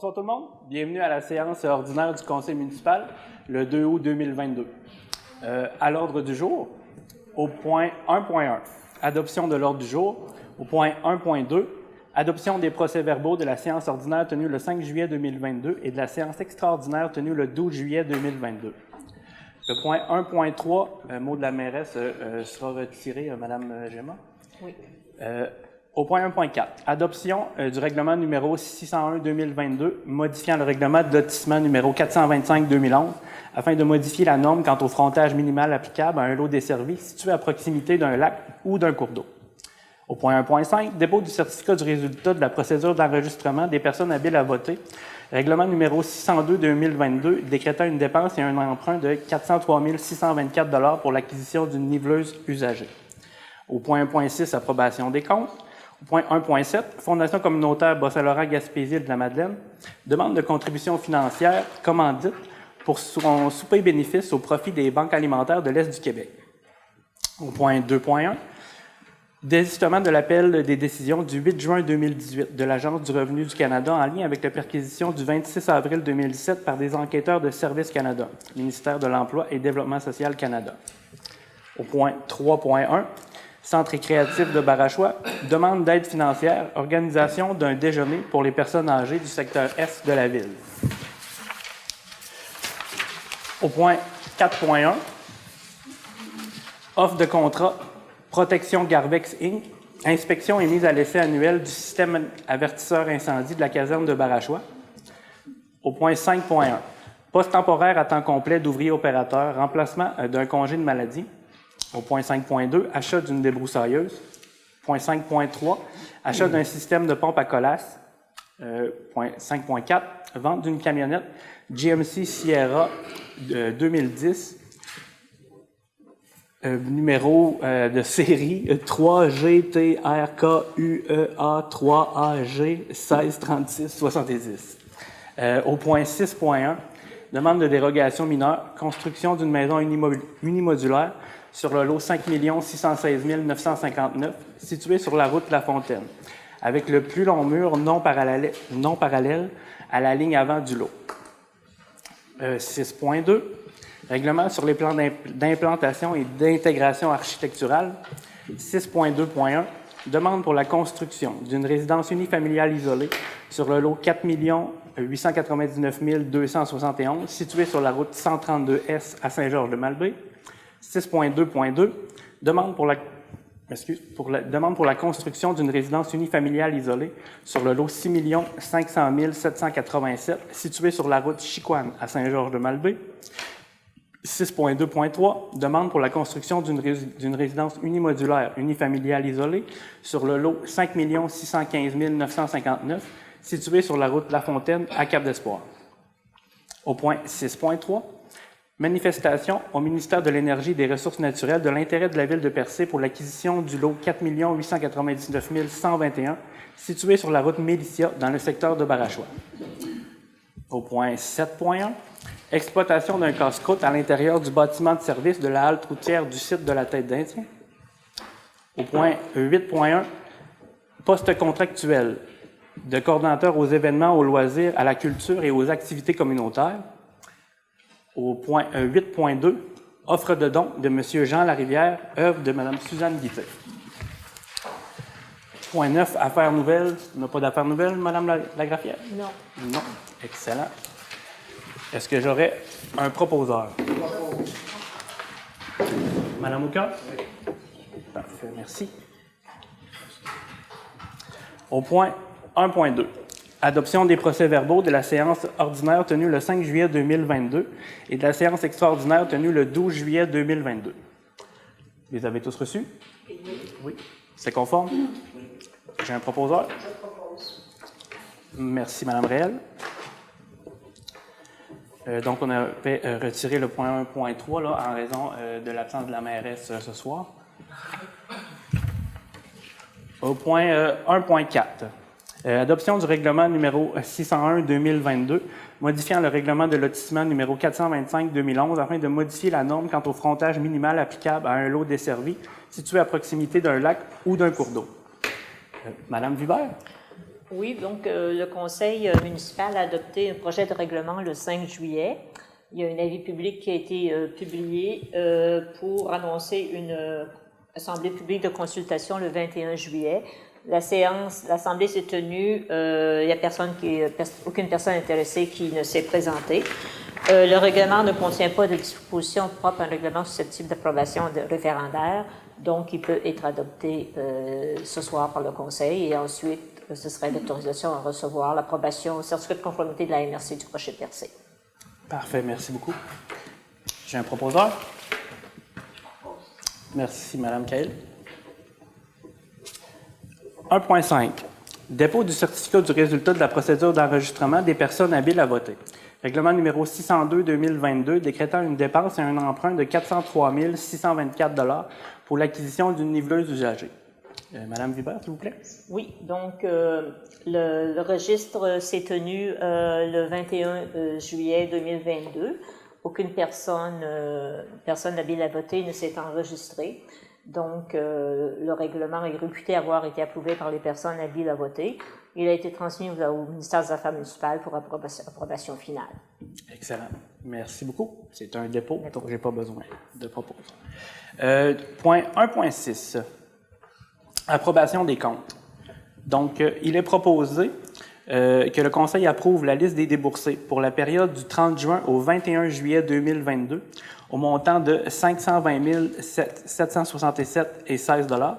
Bonsoir tout le monde. Bienvenue à la séance ordinaire du Conseil municipal, le 2 août 2022. À l'ordre du jour, au point 1.1, adoption de l'ordre du jour. Au point 1.2, adoption des procès-verbaux de la séance ordinaire tenue le 5 juillet 2022 et de la séance extraordinaire tenue le 12 juillet 2022. Le point 1.3, mot de la mairesse, sera retiré, Mme Gemma. Oui. Au point 1.4, adoption du règlement numéro 601-2022, modifiant le règlement de lotissement numéro 425-2011, afin de modifier la norme quant au frontage minimal applicable à un lot desservi situé à proximité d'un lac ou d'un cours d'eau. Au point 1.5, dépôt du certificat du résultat de la procédure d'enregistrement des personnes habiles à voter, règlement numéro 602-2022, décrétant une dépense et un emprunt de 403 624 pour l'acquisition d'une niveleuse usagée. Au point 1.6, approbation des comptes. Au point 1.7, Fondation communautaire Bas-Saint-Laurent-Gaspésie de la Madeleine, demande de contribution financière commandite pour son souper bénéfice au profit des banques alimentaires de l'Est du Québec. Au point 2.1, désistement de l'appel des décisions du 8 juin 2018 de l'Agence du revenu du Canada en lien avec la perquisition du 26 avril 2017 par des enquêteurs de Service Canada, ministère de l'Emploi et Développement social Canada. Au point 3.1, Centre récréatif de Barachois, demande d'aide financière, organisation d'un déjeuner pour les personnes âgées du secteur Est de la ville. Au point 4.1, offre de contrat Protection Garvex Inc., inspection et mise à l'essai annuelle du système avertisseur incendie de la caserne de Barachois. Au point 5.1, poste temporaire à temps complet d'ouvrier opérateur, remplacement d'un congé de maladie. Au point 5.2, achat d'une débroussailleuse. Point 5.3, achat d'un système de pompe à colasse. Point 5.4, vente d'une camionnette GMC Sierra 2010, numéro de série 3GTRKUEA3AG 163670. Au point 6.1, demande de dérogation mineure, construction d'une maison unimodulaire sur le lot 5 616 959, situé sur la route La Fontaine, avec le plus long mur non parallèle à la ligne avant du lot. 6.2, règlement sur les plans d'implantation et d'intégration architecturale. 6.2.1, demande pour la construction d'une résidence unifamiliale isolée sur le lot 4 899 271, situé sur la route 132S à Saint-Georges-de-Malbaie. 6.2.2, demande pour la construction d'une résidence unifamiliale isolée sur le lot 6 500 787, situé sur la route Chicoine à Saint-Georges-de-Malbaie. 6.2.3, demande pour la construction d'une résidence unimodulaire unifamiliale isolée sur le lot 5 615 959, situé sur la route La Fontaine à Cap-d'Espoir. Au point 6.3, manifestation au ministère de l'Énergie et des Ressources naturelles de l'intérêt de la ville de Percé pour l'acquisition du lot 4 899 121, situé sur la route Mélicia dans le secteur de Barachois. Au point 7.1, exploitation d'un casse-croûte à l'intérieur du bâtiment de service de la halte routière du site de la Tête d'Indien. Au point 8.1, poste contractuel de coordonnateur aux événements, aux loisirs, à la culture et aux activités communautaires. Au point 8.2, offre de don de M. Jean Larivière, œuvre de Mme Suzanne Guité. Point 9, affaires nouvelles. On n'a pas d'affaires nouvelles, Mme Lagrafière? Non. Non. Excellent. Est-ce que j'aurais un proposeur? Mme Ouka? Oui. Parfait, merci. Au point 1.2. Adoption des procès-verbaux de la séance ordinaire tenue le 5 juillet 2022 et de la séance extraordinaire tenue le 12 juillet 2022. Les avez tous reçus? Oui. C'est conforme? Oui. J'ai un proposeur? Je propose. Merci, Mme Réel. Donc, on avait retiré le point 1.3 là, en raison de l'absence de la mairesse ce soir. Au point 1.4. Adoption du règlement numéro 601-2022, modifiant le règlement de lotissement numéro 425-2011 afin de modifier la norme quant au frontage minimal applicable à un lot desservi situé à proximité d'un lac ou d'un cours d'eau. Madame Vibert? Oui, donc le conseil municipal a adopté un projet de règlement le 5 juillet. Il y a un avis public qui a été publié pour annoncer une assemblée publique de consultation le 21 juillet. L'assemblée s'est tenue, il n'y a aucune personne intéressée qui ne s'est présentée. Le règlement ne contient pas de dispositions propres à un règlement susceptible d'approbation référendaire, donc il peut être adopté ce soir par le Conseil et ensuite ce serait l'autorisation à recevoir l'approbation au certificat de conformité de la MRC du Rocher-Percé. Parfait, merci beaucoup. J'ai un proposeur. Merci, Mme Cahill. 1.5. Dépôt du certificat du résultat de la procédure d'enregistrement des personnes habiles à voter. Règlement numéro 602-2022 décrétant une dépense et un emprunt de 403 624 $ pour l'acquisition d'une niveleuse usagée. Madame Vibert, s'il vous plaît. Oui, donc le registre s'est tenu le 21 juillet 2022. Aucune personne habile à voter ne s'est enregistrée. Donc, le règlement est réputé avoir été approuvé par les personnes habiles à voter. Il a été transmis au ministère des Affaires municipales pour approbation finale. Excellent. Merci beaucoup. C'est un dépôt, donc je n'ai pas besoin de proposer. Point 1.6. Approbation des comptes. Donc, il est proposé que le Conseil approuve la liste des déboursés pour la période du 30 juin au 21 juillet 2022 au montant de 520 767,16 $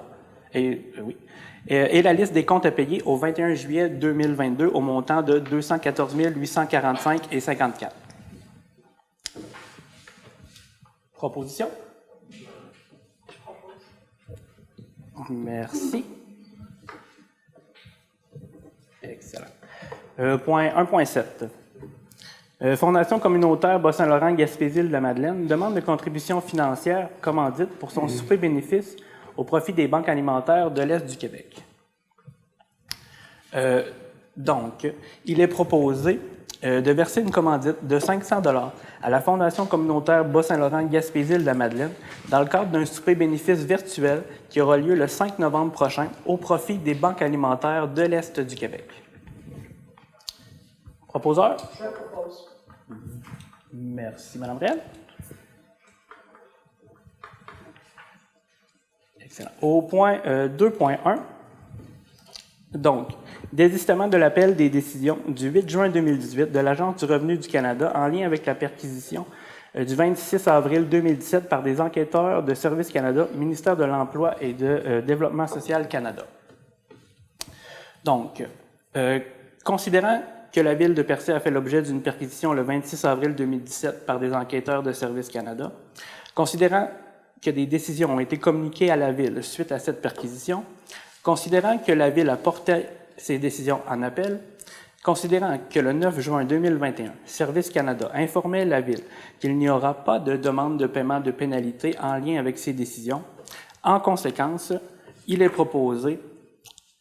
et la liste des comptes à payer au 21 juillet 2022 au montant de 214 845,54 $. Proposition? Merci. Excellent. Point 1.7. Fondation communautaire Bas-Saint-Laurent-Gaspésie-de-la-Madeleine demande de contribution financière commandite pour son souper bénéfice au profit des banques alimentaires de l'Est du Québec. Donc, il est proposé de verser une commandite de 500 $ à la Fondation communautaire Bas-Saint-Laurent-Gaspésie-de-la-Madeleine dans le cadre d'un souper bénéfice virtuel qui aura lieu le 5 novembre prochain au profit des banques alimentaires de l'Est du Québec. Proposeur? Je propose. Merci, Mme Réal. Excellent. Au point 2.1, donc, désistement de l'appel des décisions du 8 juin 2018 de l'Agence du revenu du Canada en lien avec la perquisition du 26 avril 2017 par des enquêteurs de Service Canada, ministère de l'Emploi et de Développement social Canada. Donc, considérant que la Ville de Percé a fait l'objet d'une perquisition le 26 avril 2017 par des enquêteurs de Service Canada, considérant que des décisions ont été communiquées à la Ville suite à cette perquisition, considérant que la Ville a porté ces décisions en appel, considérant que le 9 juin 2021, Service Canada informait la Ville qu'il n'y aura pas de demande de paiement de pénalité en lien avec ces décisions, en conséquence, il est proposé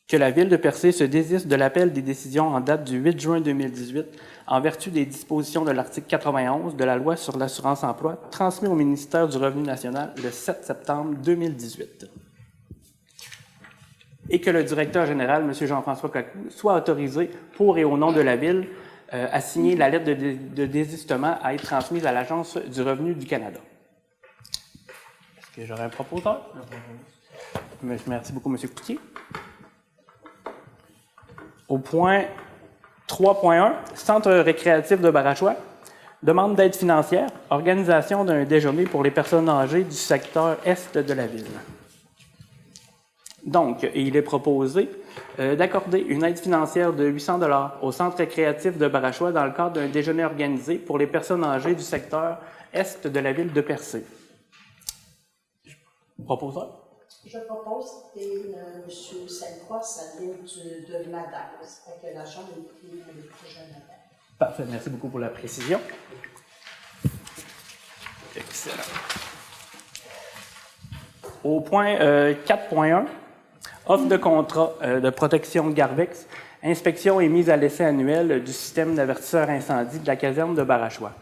que la Ville de Percé se désiste de l'appel des décisions en date du 8 juin 2018 en vertu des dispositions de l'article 91 de la Loi sur l'assurance-emploi transmis au ministère du Revenu national le 7 septembre 2018. Et que le directeur général, M. Jean-François Cocou, soit autorisé, pour et au nom de la Ville, à signer la lettre de désistement à être transmise à l'Agence du revenu du Canada. Est-ce que j'aurais un proposeur? Merci beaucoup, M. Coutier. Au point 3.1, Centre récréatif de Barachois, demande d'aide financière, organisation d'un déjeuner pour les personnes âgées du secteur est de la ville. Donc, il est proposé d'accorder une aide financière de 800 $ au Centre récréatif de Barachois dans le cadre d'un déjeuner organisé pour les personnes âgées du secteur est de la ville de Percé. Proposeur? Je propose et M. Sainte-Croix, ça vient de Madame. C'est que la chambre est plus jeune Madame. Parfait, merci beaucoup pour la précision. Excellent. Au point 4.1, offre de contrat de protection Garvex, inspection et mise à l'essai annuelle du système d'avertisseur incendie de la caserne de Barachois.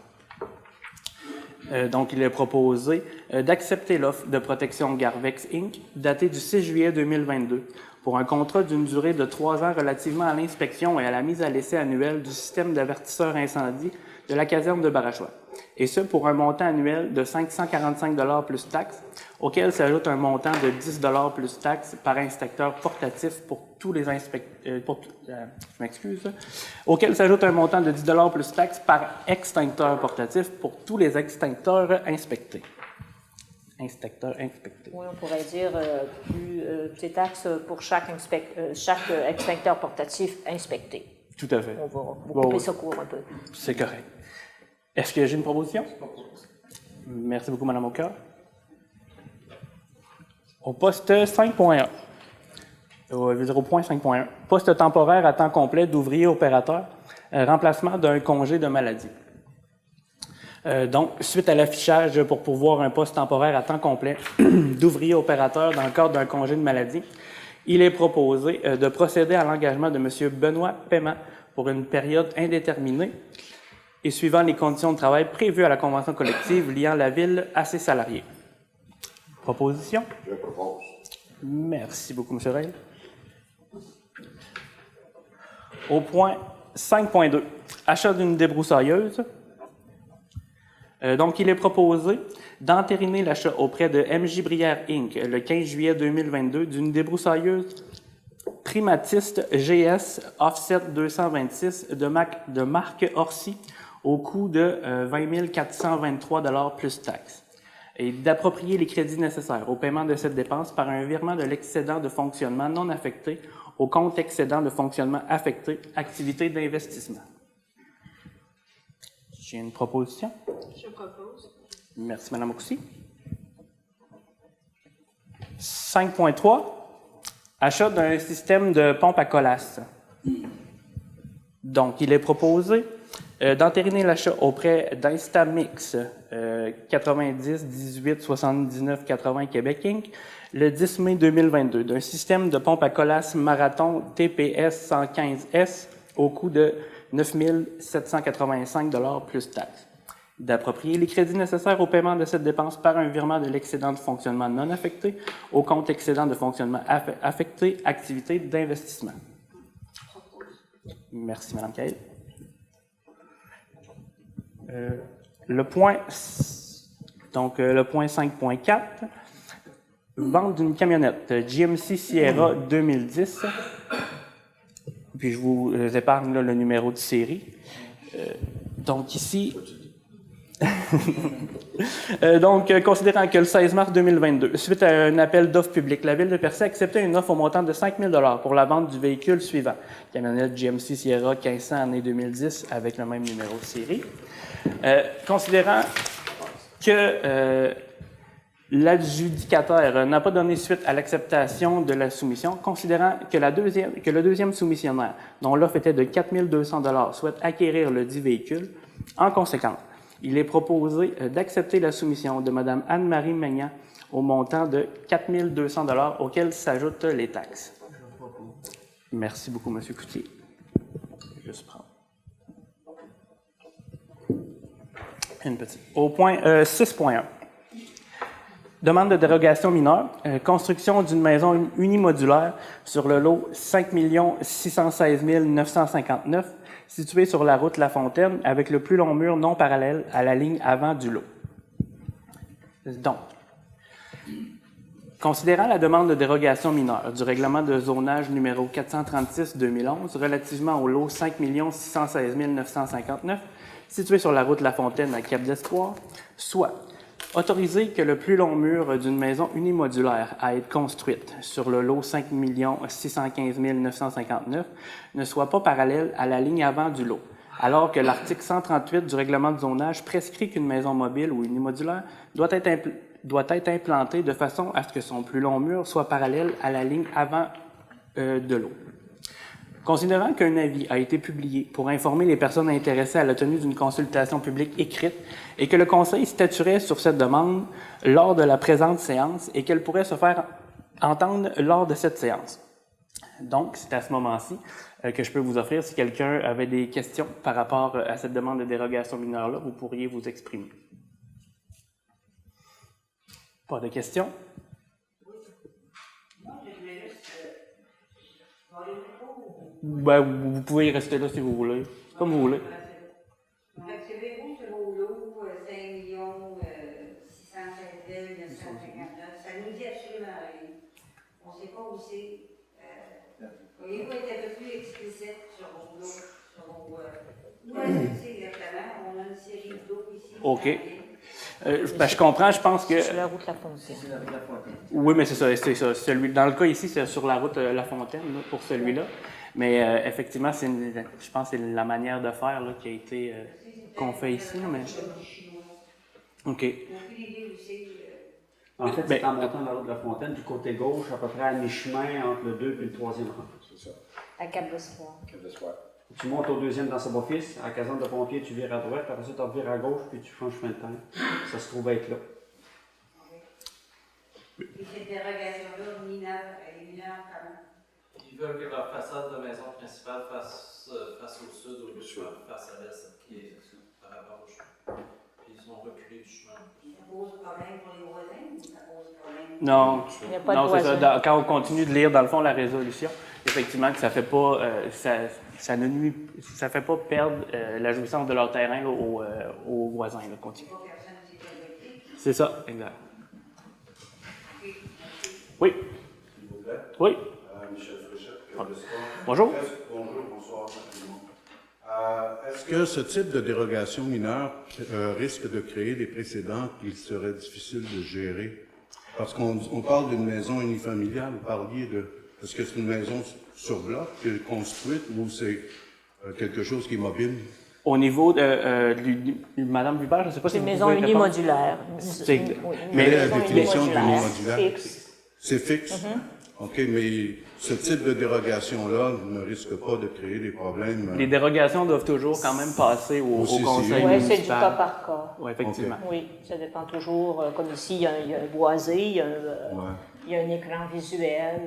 Donc, il est proposé d'accepter l'offre de protection Garvex Inc., datée du 6 juillet 2022, pour un contrat d'une durée de 3 ans relativement à l'inspection et à la mise à l'essai annuelle du système d'avertisseur incendie de la caserne de Barachois. Et ce, pour un montant annuel de 545 $ plus taxes, auquel s'ajoute un montant de 10 $ plus taxes par inspecteur portatif pour tous les auquel s'ajoute un montant de 10 $ plus taxes par extincteur portatif pour tous les extincteurs inspectés. Oui, on pourrait dire plus taxes pour chaque extincteur portatif inspecté. Tout à fait. On va couper ça court un peu. C'est correct. Est-ce que j'ai une proposition? Merci beaucoup, Mme Aucoeur. Au poste 5.1, au point 5.1, poste temporaire à temps complet d'ouvrier opérateur, remplacement d'un congé de maladie. Donc, suite à l'affichage pour pourvoir un poste temporaire à temps complet d'ouvrier opérateur dans le cadre d'un congé de maladie, il est proposé de procéder à l'engagement de M. Benoît Paiement pour une période indéterminée et suivant les conditions de travail prévues à la convention collective liant la ville à ses salariés. Proposition? Je propose. Merci beaucoup, M. Reil. Au point 5.2, achat d'une débroussailleuse. Donc, il est proposé d'entériner l'achat auprès de MJ Brière Inc. le 15 juillet 2022 d'une débroussailleuse Primatiste GS Offset 226 de marque Orsi au coût de 20 423 $ plus taxes et d'approprier les crédits nécessaires au paiement de cette dépense par un virement de l'excédent de fonctionnement non affecté au compte excédent de fonctionnement affecté, activité d'investissement. J'ai une proposition. Je propose. Merci, Mme Roussy. 5.3, achat d'un système de pompe à colasse. Donc, il est proposé d'entériner l'achat auprès d'Instamix 90 18 79 80 Québec Inc. le 10 mai 2022 d'un système de pompe à colasse Marathon TPS 115S au coût de 9 785 $ plus taxes. D'approprier les crédits nécessaires au paiement de cette dépense par un virement de l'excédent de fonctionnement non affecté au compte excédent de fonctionnement affecté, activité d'investissement. Merci, Mme Cahill. Le point 5.4, vente d'une camionnette GMC Sierra 2010. Puis je vous épargne là, le numéro de série. Donc ici, considérant que le 16 mars 2022, suite à un appel d'offres public, la Ville de Percé a accepté une offre au montant de 5 000 $ pour la vente du véhicule suivant. Camionnette GMC Sierra 1500 année 2010 avec le même numéro de série. Considérant que l'adjudicataire n'a pas donné suite à l'acceptation de la soumission, considérant que le deuxième soumissionnaire, dont l'offre était de 4 200 $, souhaite acquérir le dit véhicule, en conséquence, il est proposé d'accepter la soumission de Mme Anne-Marie Maignan au montant de 4 200 $ auquel s'ajoutent les taxes. Merci beaucoup, M. Coutier. Je vais juste prendre une petite. Au point 6.1. Demande de dérogation mineure, construction d'une maison unimodulaire sur le lot 5 616 959, situé sur la route La Fontaine, avec le plus long mur non parallèle à la ligne avant du lot. Donc, considérant la demande de dérogation mineure du règlement de zonage numéro 436-2011 relativement au lot 5 616 959, situé sur la route La Fontaine à Cap d'Espoir, soit autoriser que le plus long mur d'une maison unimodulaire à être construite sur le lot 5 615 959 ne soit pas parallèle à la ligne avant du lot, alors que l'article 138 du règlement de zonage prescrit qu'une maison mobile ou unimodulaire doit être implantée de façon à ce que son plus long mur soit parallèle à la ligne avant de l'eau. Considérant qu'un avis a été publié pour informer les personnes intéressées à la tenue d'une consultation publique écrite et que le Conseil statuerait sur cette demande lors de la présente séance et qu'elle pourrait se faire entendre lors de cette séance. Donc, c'est à ce moment-ci que je peux vous offrir, si quelqu'un avait des questions par rapport à cette demande de dérogation mineure-là, vous pourriez vous exprimer. Pas de questions? Ben, vous pouvez y rester là si vous voulez. Comme vous voulez. Activez-vous sur vos lots 5 616 959. Ça ne nous dit absolument rien. On ne sait pas où c'est. Pourriez-vous être un peu plus explicite sur vos lots, sur vos. Où est-ce que c'est exactement? On a une série de lots ici. OK. Ben, je comprends, je pense que. Sur la route La Fontaine. Oui, mais c'est ça. Dans le cas ici, c'est sur la route La Fontaine, là, pour celui-là. Mais effectivement, je pense que c'est la manière de faire là, qui a été qu'on fait ici. Là, mais... OK. En fait, c'est en montant la route de La Fontaine, du côté gauche, à peu près à mi-chemin entre le 2 et le 3e rang. C'est ça. À Cap-d'Espoir. Tu montes au 2e dans Saint-Office, à la caserne de pompiers, tu vires à droite, après ça, tu revires à gauche, puis tu changes chemin de terre. Ça se trouve être là. Et cette dérogation-là, elle est mineure comment? Ils veulent que leur façade de maison principale fasse au sud, au lieu de face à l'est, qui est par rapport au chemin. Puis ils ont reculé du chemin. Ça pose problème pour les voisins ou ça pose problème? Non, Il n'y a pas de non, c'est voisin. ça. Quand on continue de lire, dans le fond, la résolution, effectivement, que ça fait pas, ça ne nuit, ça fait pas perdre la jouissance de leur terrain là, aux voisins. Là, continue. C'est ça, exact. Oui. S'il vous plaît. Oui. Michel Fréchette, Cœur de Sport. Bonjour. Bonjour, bonsoir. Est-ce que ce type de dérogation mineure risque de créer des précédents qu'il serait difficile de gérer? Parce qu'on parle d'une maison unifamiliale, vous parliez de... Est-ce que c'est une maison sur bloc qui est construite ou c'est quelque chose qui est mobile? Au niveau de Madame Hubert, je ne sais pas si C'est vous une maison pouvez répondre. unimodulaire. Mais Quelle est la maison définition d'unimodulaire? Fixe. C'est fixe? OK, mais ce type de dérogation-là ne risque pas de créer des problèmes? Les dérogations doivent toujours quand même passer au CCI. conseil Oui, municipal. c'est du cas par cas. Oui, effectivement. Oui, ça dépend toujours. Comme ici, il y a un boisé, il y a un écran visuel.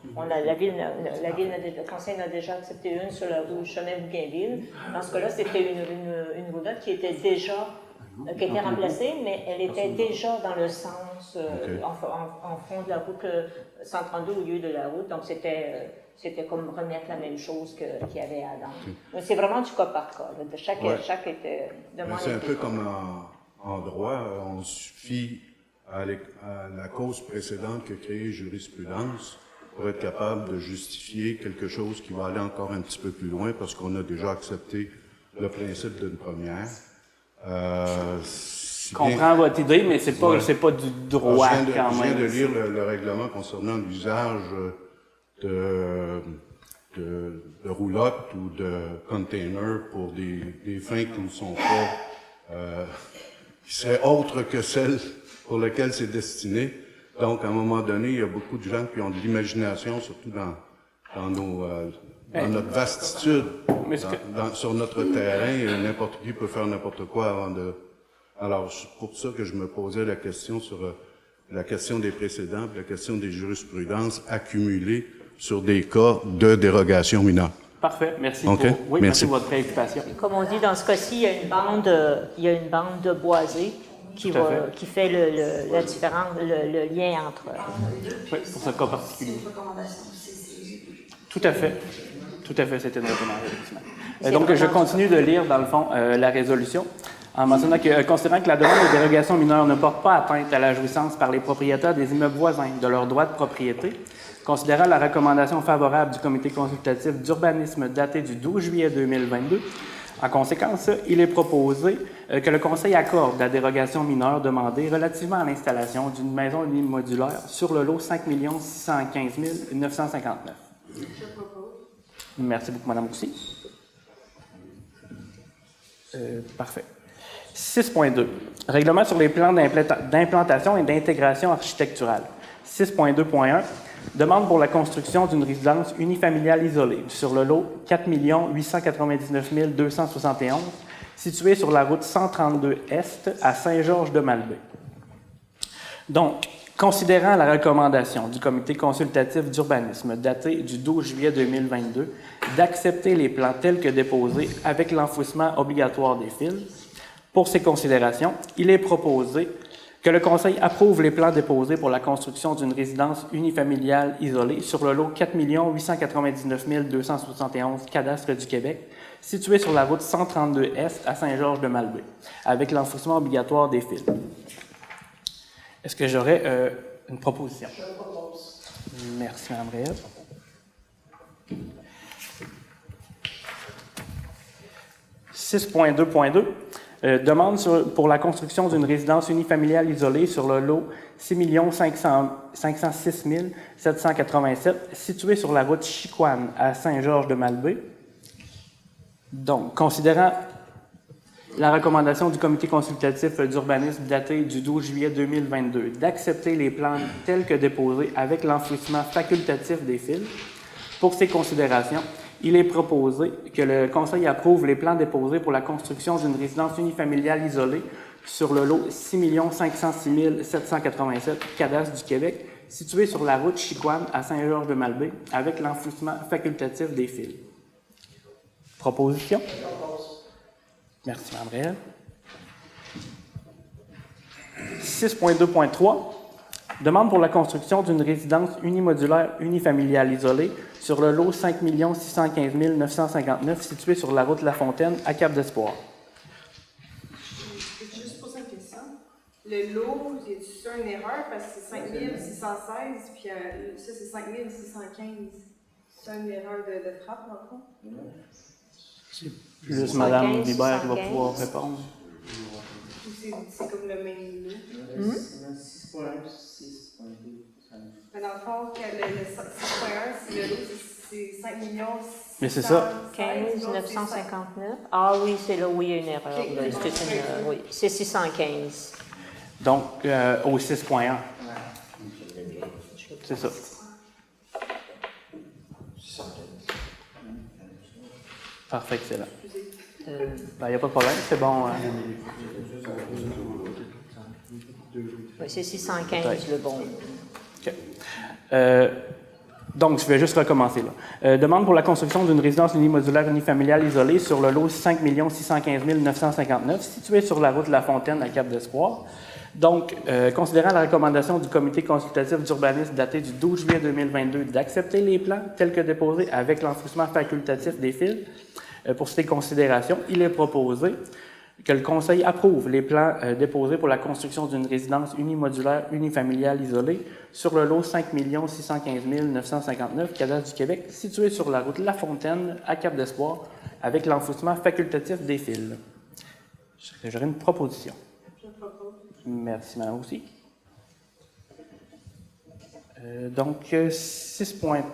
Le conseil en a déjà accepté une sur la rue Chemin-Bougainville. Dans ce cas-là, c'était une roulotte qui était déjà qui a été remplacée, mais elle était déjà dans le sens, en fond de la route 132 au lieu de la route. Donc, c'était comme remettre la même chose qu'il y avait avant. Mais c'est vraiment du cas par cas. Là. Chaque demande. C'est un peu comme en droit, on suffit à la cause précédente que créée jurisprudence pour être capable de justifier quelque chose qui va aller encore un petit peu plus loin parce qu'on a déjà accepté le principe d'une première. Je comprends votre idée, mais c'est pas du droit quand même. Je viens de lire le règlement concernant l'usage de roulottes ou de containers pour des fins qui ne sont pas qui seraient autres que celles pour lesquelles c'est destiné. Donc, à un moment donné, il y a beaucoup de gens qui ont de l'imagination, surtout dans notre vastitude, sur notre terrain, n'importe qui peut faire n'importe quoi avant de... Alors, c'est pour ça que je me posais la question sur la question des précédents, puis la question des jurisprudences accumulées sur des cas de dérogation mineure. Parfait, merci. Okay. Merci pour votre préoccupation. Comme on dit dans ce cas-ci, il y a une bande de boisés qui fait la différence, le lien entre... Oui, pour ce cas particulier. Tout à fait. Tout à fait, c'était une recommandation, effectivement. Donc, je continue de lire, dans le fond, la résolution, en mentionnant que, considérant que la demande de dérogation mineure ne porte pas atteinte à la jouissance par les propriétaires des immeubles voisins de leurs droits de propriété, considérant la recommandation favorable du comité consultatif d'urbanisme datée du 12 juillet 2022, en conséquence, il est proposé que le Conseil accorde la dérogation mineure demandée relativement à l'installation d'une maison unimodulaire sur le lot 5 615 959. Merci beaucoup, Mme Roussy. Parfait. 6.2. Règlement sur les plans d'implantation et d'intégration architecturale. 6.2.1. Demande pour la construction d'une résidence unifamiliale isolée sur le lot 4 899 271, situé sur la route 132 Est à Saint-Georges-de-Malbaie. Donc, considérant la recommandation du comité consultatif d'urbanisme datée du 12 juillet 2022 d'accepter les plans tels que déposés avec l'enfouissement obligatoire des fils, pour ces considérations, il est proposé Que le Conseil approuve les plans déposés pour la construction d'une résidence unifamiliale isolée sur le lot 4 899 271 cadastre du Québec, situé sur la route 132 Est à Saint-Georges-de-Malbaie, avec l'enfouissement obligatoire des fils. Est-ce que j'aurais une proposition? Je propose. Merci, Mme Réal. « 6.2.2 demande pour la construction d'une résidence unifamiliale isolée sur le lot 6 506 787 situé sur la route Chicoine à Saint-Georges-de-Malbaie. Donc, considérant la recommandation du comité consultatif d'urbanisme daté du 12 juillet 2022 d'accepter les plans tels que déposés avec l'enfouissement facultatif des fils, pour ces considérations, il est proposé que le Conseil approuve les plans déposés pour la construction d'une résidence unifamiliale isolée sur le lot 6 506 787 cadastre du Québec, situé sur la route Chicoine à Saint-Georges-de-Malbaie, avec l'enfouissement facultatif des fils. Proposition? Merci, Mme Réal. 6.2.3 demande pour la construction d'une résidence unimodulaire unifamiliale isolée sur le lot 5 615 959 situé sur la route La Fontaine à Cap-d'Espoir. Je peux juste poser une question. Le lot, c'est une erreur parce que c'est 5616, puis ça c'est 5615. C'est une erreur de frappe, dans le fond? Juste Mme Libert qui va pouvoir répondre. Ou c'est comme le même lot? 6.1, 6.2. Mais dans le fond, le 6.1, c'est le lot, c'est 5 millions. Mais c'est ça. 15 959. Ah oui, c'est là où il y a une erreur. Ok. Là. Oui, c'est 615. Donc, au 6.1. C'est ça. Parfait, excellent. Il n'y a pas de problème, c'est bon. Oui, c'est 615 le bon. OK. Donc, je vais juste recommencer là. Demande pour la construction d'une résidence unimodulaire unifamiliale isolée sur le lot 5 615 959, situé sur la route La Fontaine à Cap-d'Espoir. Donc, considérant la recommandation du comité consultatif d'urbanisme daté du 12 juillet 2022 d'accepter les plans tels que déposés avec l'enfouissement facultatif des fils, pour ces considérations, il est proposé que le Conseil approuve les plans déposés pour la construction d'une résidence unimodulaire unifamiliale isolée sur le lot 5 615 959 cadastre du Québec, situé sur la route La Fontaine à Cap-d'Espoir, avec l'enfouissement facultatif des fils. J'aurais une proposition. Je propose. Merci, Mme aussi. Donc, 6 points.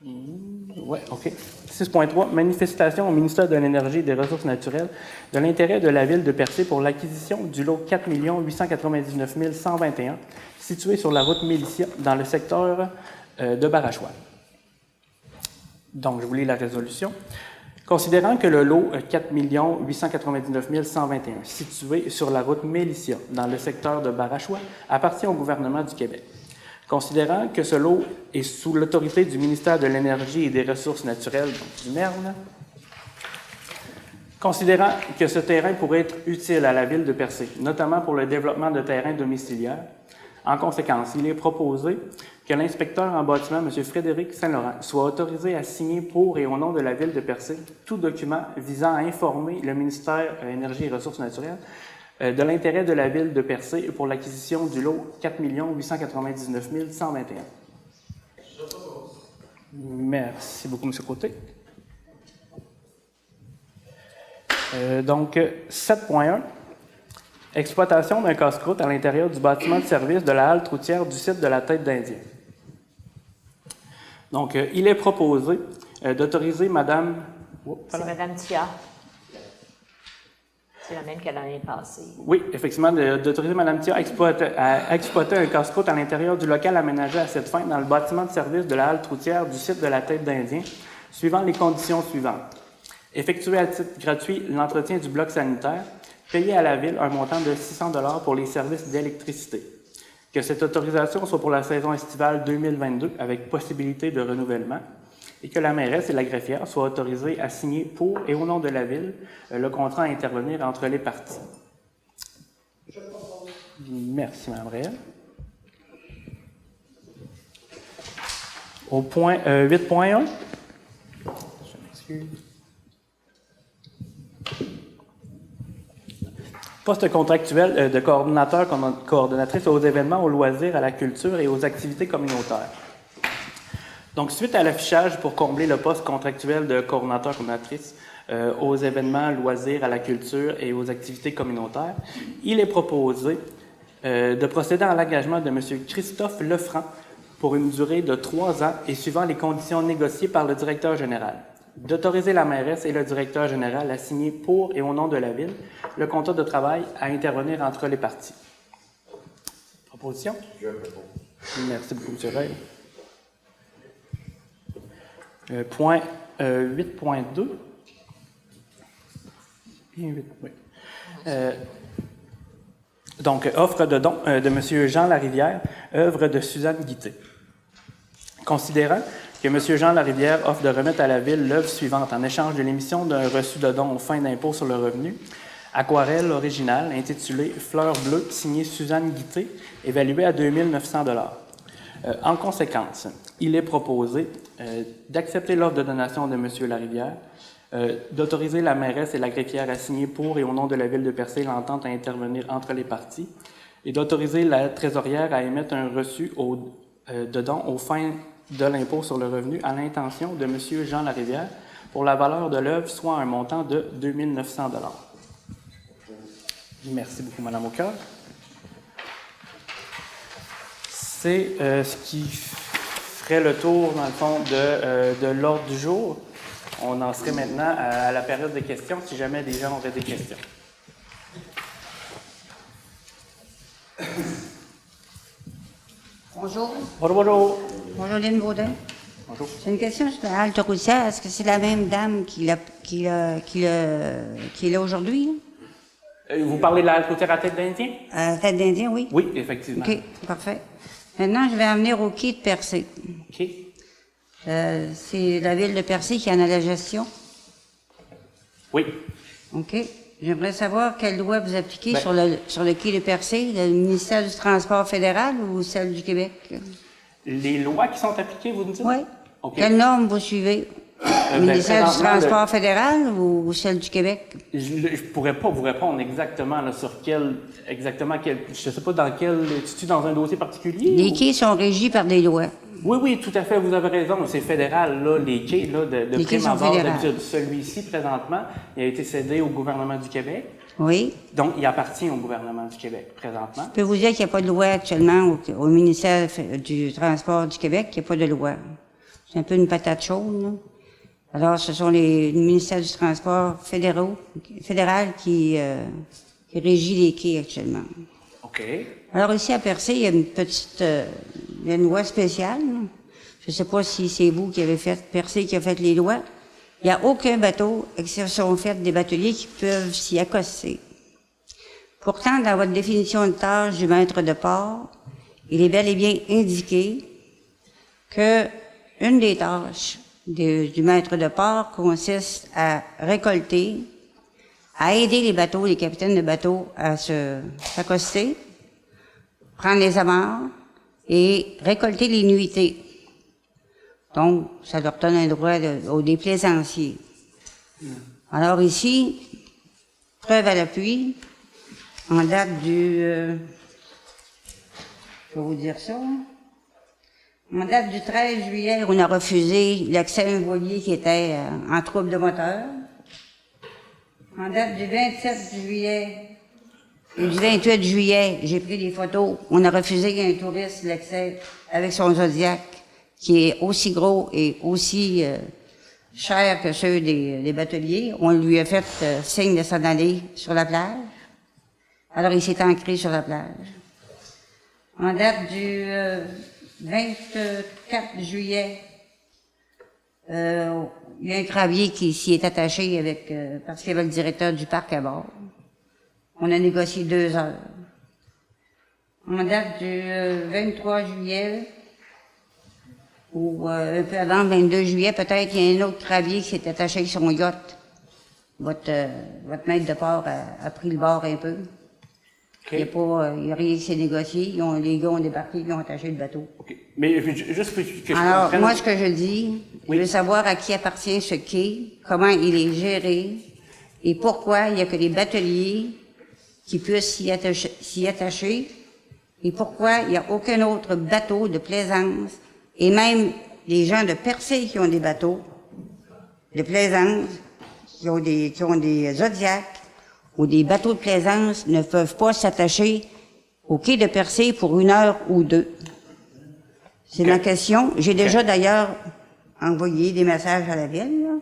Oui, OK. 6.3. Manifestation au ministère de l'Énergie et des Ressources naturelles de l'intérêt de la Ville de Percé pour l'acquisition du lot 4 899 121 situé sur la route Mélicia dans le secteur de Barachois. Donc, je vous lis la résolution. Considérant que le lot 4 899 121 situé sur la route Mélicia dans le secteur de Barachois appartient au gouvernement du Québec. Considérant que ce lot est sous l'autorité du ministère de l'Énergie et des Ressources naturelles, donc du MERN, considérant que ce terrain pourrait être utile à la Ville de Percé, notamment pour le développement de terrains domiciliaires, en conséquence, il est proposé que l'inspecteur en bâtiment, M. Frédéric Saint-Laurent, soit autorisé à signer pour et au nom de la Ville de Percé tout document visant à informer le ministère de l'Énergie et des Ressources naturelles de l'intérêt de la Ville de Percé pour l'acquisition du lot 4 899 121. Merci beaucoup, M. Côté. Donc, 7.1. Exploitation d'un casse-croûte à l'intérieur du bâtiment de service de la halte routière du site de la Tête d'Indien. Donc, il est proposé d'autoriser Mme... C'est Mme Thia. C'est la même qu'elle l'année passée. Oui, effectivement, d'autoriser Mme Thia à exploiter un casse-croûte à l'intérieur du local aménagé à cette fin dans le bâtiment de service de la halte routière du site de la Tête d'Indien, suivant les conditions suivantes. Effectuer à titre gratuit l'entretien du bloc sanitaire, payer à la Ville un montant de 600 $ pour les services d'électricité. Que cette autorisation soit pour la saison estivale 2022 avec possibilité de renouvellement et que la mairesse et la greffière soient autorisées à signer pour et au nom de la Ville le contrat à intervenir entre les parties. Merci, Mme Réal. Au point 8.1. Je m'excuse. Poste contractuel de coordonnateur, coordonnatrice aux événements, aux loisirs, à la culture et aux activités communautaires. Donc, suite à l'affichage pour combler le poste contractuel de coordonnateur, coordonnatrice aux événements, loisirs, à la culture et aux activités communautaires, il est proposé de procéder à l'engagement de M. Christophe Lefranc pour une durée de 3 ans et suivant les conditions négociées par le directeur général. D'autoriser la mairesse et le directeur général à signer pour et au nom de la Ville le contrat de travail à intervenir entre les parties. Proposition? Je propose. Merci beaucoup, M. Rey. Point 8.2. Oui. Donc, offre de don de M. Jean Larivière, œuvre de Suzanne Guité. Considérant que M. Jean Larivière offre de remettre à la Ville l'œuvre suivante en échange de l'émission d'un reçu de don aux fins d'impôt sur le revenu, aquarelle originale intitulée Fleurs bleues, signée Suzanne Guité, évaluée à 2 900 $. En conséquence, il est proposé d'accepter l'offre de donation de M. Larivière, d'autoriser la mairesse et la greffière à signer pour et au nom de la Ville de Percé l'entente à intervenir entre les parties, et d'autoriser la trésorière à émettre un reçu de don aux fins de l'impôt sur le revenu à l'intention de M. Jean Larivière pour la valeur de l'œuvre, soit un montant de 2 900 $. Merci beaucoup, Mme Aucoeur. C'est ce qui ferait le tour, dans le fond, de l'ordre du jour. On en serait maintenant à la période de questions, si jamais des gens auraient des questions. Bonjour. Bonjour. Bonjour, Lynn Baudin. Bonjour. C'est une question sur la halte routière. Est-ce que c'est la même dame qui est là aujourd'hui? Vous parlez de la halte routière à Tête d'Indien? À Tête d'Indien, oui. Oui, effectivement. OK, parfait. Maintenant, je vais en venir au quai de Percé. OK. C'est la Ville de Percé qui en a la gestion? Oui. OK. J'aimerais savoir quelle loi vous appliquez sur le quai de Percé, le ministère du Transport fédéral ou celle du Québec? Les lois qui sont appliquées, vous me dites? Oui. OK. Quelle norme vous suivez? Le ministère du Transport fédéral ou celle du Québec? Je pourrais pas vous répondre exactement là, sur quel, je sais pas dans quel, es-tu dans un dossier particulier? Les quais sont régis par des lois. Oui, tout à fait, vous avez raison, c'est fédéral, là, les quais, là, de prime abord d'habitude. Celui-ci, présentement, il a été cédé au gouvernement du Québec. Oui. Donc, il appartient au gouvernement du Québec, présentement. Je peux vous dire qu'il n'y a pas de loi actuellement au ministère du Transport du Québec, il n'y a pas de loi. C'est un peu une patate chaude, là. Alors, ce sont le ministère du Transport fédéral qui régit les quais actuellement. OK. Alors, ici, à Percé, il y a il y a une loi spéciale, là. Je ne sais pas si c'est vous qui avez fait, Percé qui a fait les lois. Il n'y a aucun bateau, exception faite des bateliers, qui peuvent s'y accoster. Pourtant, dans votre définition de tâche du maître de port, il est bel et bien indiqué que une des tâches du maître de port consiste à récolter, à aider les bateaux, les capitaines de bateaux à s'accoster, prendre les amarres et récolter les nuitées. Donc, ça leur donne un droit des plaisanciers. Alors ici, preuve à l'appui, en date je vais vous dire ça, en date du 13 juillet, on a refusé l'accès à un voilier qui était en trouble de moteur. En date du 27 juillet et du 28 juillet, j'ai pris des photos. On a refusé à un touriste l'accès avec son Zodiac, qui est aussi gros et aussi cher que ceux des bateliers. On lui a fait signe de s'en aller sur la plage. Alors, il s'est ancré sur la plage. En date du 24 juillet, il y a un cravier qui s'y est attaché parce qu'il y avait le directeur du parc à bord. On a négocié 2 heures. En date du 23 juillet, ou un peu avant, 22 juillet, peut-être, il y a un autre cravier qui s'est attaché avec son yacht. Votre maître de port a pris le bord un peu. Il n'y a rien qui s'est négocié. Les gars ont débarqué, ils ont attaché le bateau. OK. Mais juste que je Alors, comprenne... moi, ce que je dis, Oui. je veux savoir à qui appartient ce quai, comment il est géré, et pourquoi il n'y a que les bateliers qui puissent s'y attacher, et pourquoi il n'y a aucun autre bateau de plaisance, et même les gens de Percé qui ont des bateaux de plaisance, qui ont des Zodiacs, ou des bateaux de plaisance, ne peuvent pas s'attacher au quai de Percé pour 1 heure ou 2. C'est ma question. J'ai déjà d'ailleurs envoyé des messages à la ville. Là.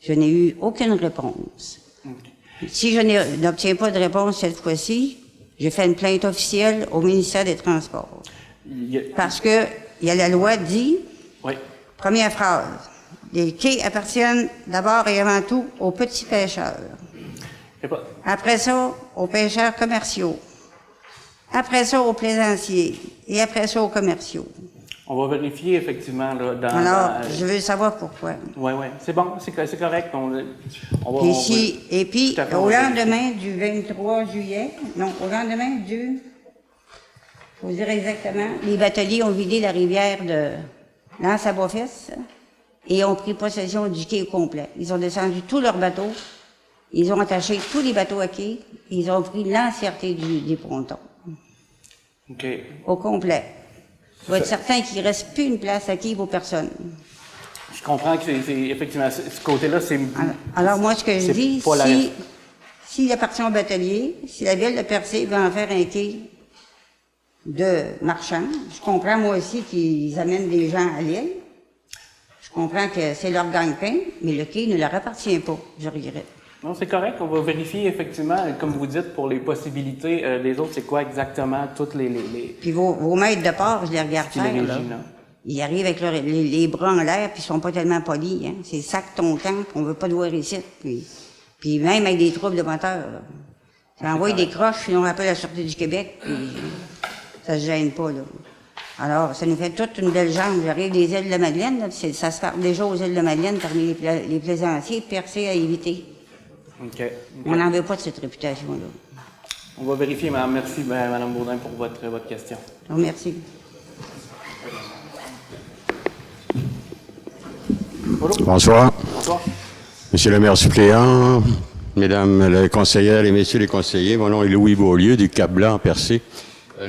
Je n'ai eu aucune réponse. Si je n'obtiens pas de réponse cette fois-ci, j'ai fait une plainte officielle au ministère des Transports. Parce que il y a la loi dit, Oui. première phrase, les quais appartiennent d'abord et avant tout aux petits pêcheurs. Après ça, aux pêcheurs commerciaux. Après ça, aux plaisanciers. Et après ça, aux commerciaux. On va vérifier effectivement là, Alors, je veux savoir pourquoi. Oui, oui. C'est bon, c'est correct. On va, Et puis, tout à fait, au lendemain du 23 juillet, non, au lendemain du, faut dire exactement, les bateliers ont vidé la rivière de l'Anse-à-Bois-Fils et ont pris possession du quai au complet. Ils ont descendu tous leurs bateaux, ils ont attaché tous les bateaux à quai, ils ont pris l'entièreté des pontons. OK. Au complet. Il faut être certain qu'il ne reste plus une place à quai pour personne. Je comprends que c'est effectivement, ce côté-là, c'est... Alors moi, ce que je dis, pas la- s'il appartient au batelier, si la ville de Percé veut en faire un quai de marchands, je comprends moi aussi qu'ils amènent des gens à l'île. Je comprends que c'est leur gagne-pain, mais le quai ne leur appartient pas, je regrette. Non, c'est correct. On va vérifier effectivement, comme vous dites, pour les possibilités des autres, c'est quoi exactement toutes les... Puis vos maîtres de port, je les regarde Puis les faire, là. régies, là. Ils arrivent avec les bras en l'air, puis ils sont pas tellement polis, hein. C'est sac ton camp, on veut pas te voir ici. Puis même avec des troubles de moteur, là. Ça envoie des croches, puis on rappelle la Sûreté du Québec, puis ça se gêne pas, là. Alors, ça nous fait toute une belle jambe. J'arrive des îles de Madeleine, là, ça se fait déjà aux îles de Madeleine parmi les plaisanciers, Percé à éviter. OK. On n'en veut pas de cette réputation-là. On va vérifier, madame. Merci, madame Bourdin, pour votre question. Donc, merci. Bonsoir. Bonsoir. Monsieur le maire suppléant, mesdames les conseillères et messieurs les conseillers, mon nom est Louis Beaulieu du Cap-Blanc, Percé.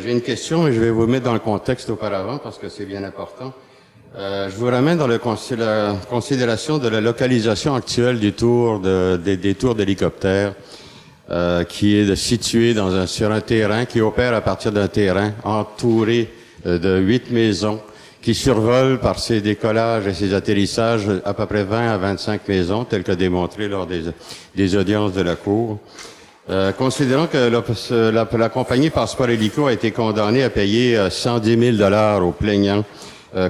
J'ai une question et je vais vous mettre dans le contexte auparavant parce que c'est bien important. Je vous ramène dans la considération de la localisation actuelle des tours d'hélicoptères qui est situé sur un terrain, qui opère à partir d'un terrain entouré de 8 maisons qui survolent par ses décollages et ses atterrissages à peu près 20 à 25 maisons, telles que démontré lors des audiences de la Cour. Considérant que la compagnie Passeport Hélico a été condamnée à payer 110 000 aux plaignants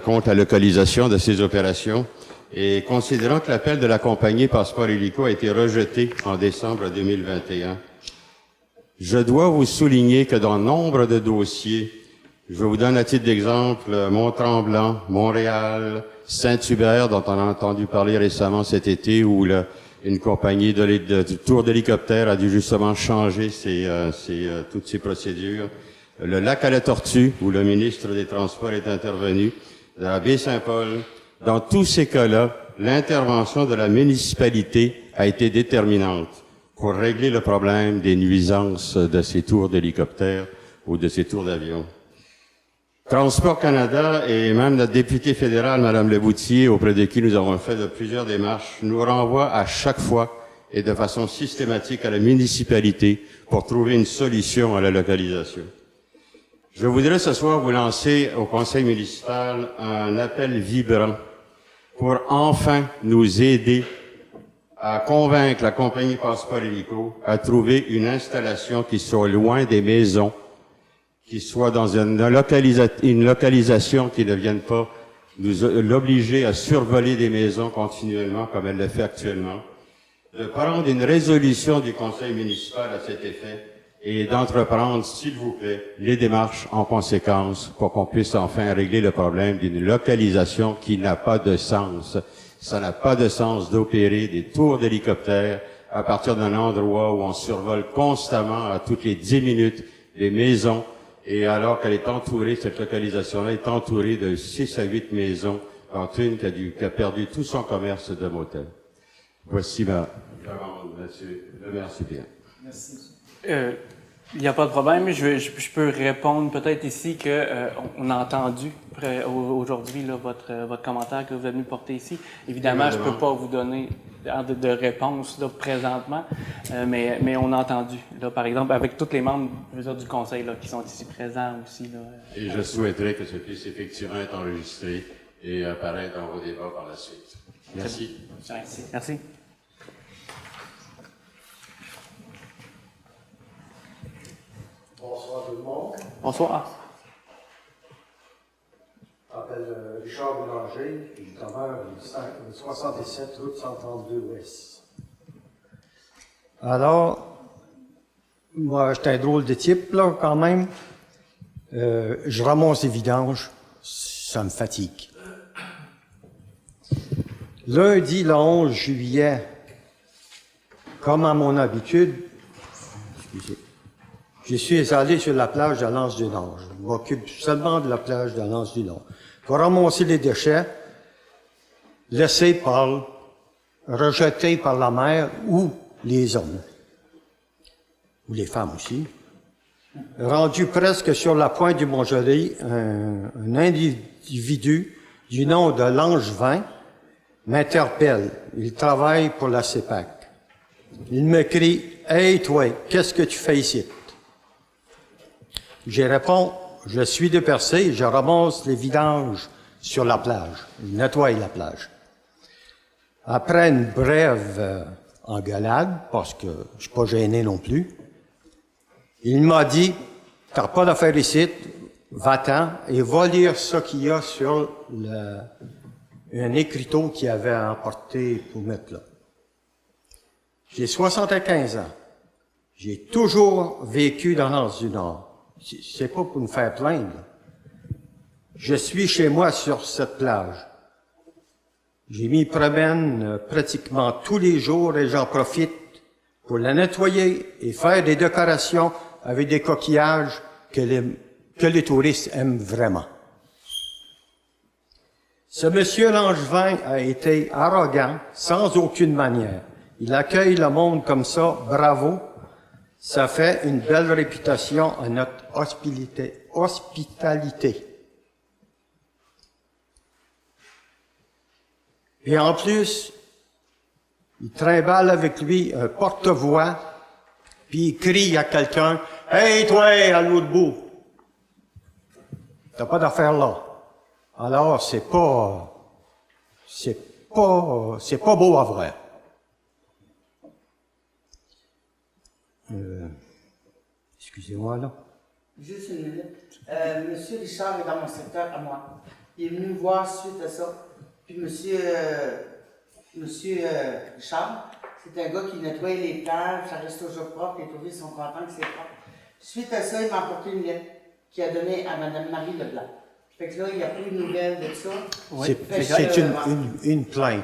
contre la localisation de ces opérations, et considérant que l'appel de la compagnie Passeport Hélico a été rejeté en décembre 2021, je dois vous souligner que dans nombre de dossiers, je vous donne à titre d'exemple Mont-Tremblant, Montréal, Saint-Hubert, dont on a entendu parler récemment cet été, où une compagnie de tour d'hélicoptère a dû justement changer toutes ses procédures. Le lac à la Tortue, où le ministre des Transports est intervenu, la baie Saint-Paul. Dans tous ces cas-là, l'intervention de la municipalité a été déterminante pour régler le problème des nuisances de ces tours d'hélicoptères ou de ces tours d'avion. Transport Canada et même notre députée fédérale, Mme Leboutier, auprès de qui nous avons fait de plusieurs démarches, nous renvoie à chaque fois et de façon systématique à la municipalité pour trouver une solution à la localisation. Je voudrais ce soir vous lancer au conseil municipal un appel vibrant pour enfin nous aider à convaincre la compagnie Passeport Hélico à trouver une installation qui soit loin des maisons, qui soit dans une localisation qui ne vienne pas l'obliger à survoler des maisons continuellement comme elle le fait actuellement, de prendre une résolution du conseil municipal à cet effet et d'entreprendre, s'il vous plaît, les démarches en conséquence pour qu'on puisse enfin régler le problème d'une localisation qui n'a pas de sens. Ça n'a pas de sens d'opérer des tours d'hélicoptères à partir d'un endroit où on survole constamment à toutes les 10 minutes des maisons, et alors qu'elle est entourée, cette localisation-là est entourée de 6 à 8 maisons, dont une qui a perdu tout son commerce de motel. Voici ma demande, monsieur le maire suppléant. Merci. Il n'y a pas de problème. Je peux répondre peut-être ici que on a entendu aujourd'hui là, votre commentaire que vous êtes venu porter ici. Évidemment, je ne peux pas vous donner de réponse là, présentement, mais on a entendu. Là, par exemple, avec tous les membres du conseil là, qui sont ici présents aussi. Là, et je souhaiterais que ce puisse effectivement être enregistré et apparaître dans vos débats par la suite. Merci. Merci. Bonsoir tout le monde. Bonsoir. Je m'appelle Richard Boulanger, et je demeure au 67 route 132 Ouest. Alors, moi, j'étais un drôle de type, là, quand même. Je ramasse les vidanges, ça me fatigue. Lundi, le 11 juillet, comme à mon habitude, je suis allé sur la plage de l'Anse-du-Nord. Je m'occupe seulement de la plage de l'Anse-du-Nord. Pour ramasser les déchets rejetés par la mer ou les hommes, ou les femmes aussi. Rendu presque sur la pointe du Mont-Gelé, un individu du nom de Langevin m'interpelle. Il travaille pour la CEPAC. Il me crie « Hey toi, qu'est-ce que tu fais ici ?» Je réponds, je suis de Percé, je ramasse les vidanges sur la plage. Je nettoie la plage. Après une brève engueulade, parce que je suis pas gêné non plus, il m'a dit, t'as pas d'affaires ici, va-t'en et va lire ce qu'il y a sur un écriteau qu'il avait emporté pour mettre là. J'ai 75 ans. J'ai toujours vécu dans l'Anse-du-Nord. C'est pas pour me faire plaindre. Je suis chez moi sur cette plage. J'ai m'y promène pratiquement tous les jours et j'en profite pour la nettoyer et faire des décorations avec des coquillages que les touristes aiment vraiment. Ce monsieur Langevin a été arrogant, sans aucune manière. Il accueille le monde comme ça, bravo. Ça fait une belle réputation à notre hospitalité. Et en plus, il trimballe avec lui un porte-voix, puis il crie à quelqu'un, « Hey, toi, à l'autre bout! T'as pas d'affaire là. » Alors, c'est pas beau à voir. Excusez-moi, là. Juste une minute. Monsieur Richard est dans mon secteur à moi. Il est venu me voir suite à ça. Puis monsieur Richard, c'est un gars qui nettoie les plages, ça reste toujours propre, les touristes sont contents que c'est propre. Suite à ça, il m'a apporté une lettre qu'il a donnée à Mme Marie Leblanc. Fait que là, il n'y a plus de nouvelles de ça. Oui. C'est une plainte. Oui, c'est une plainte.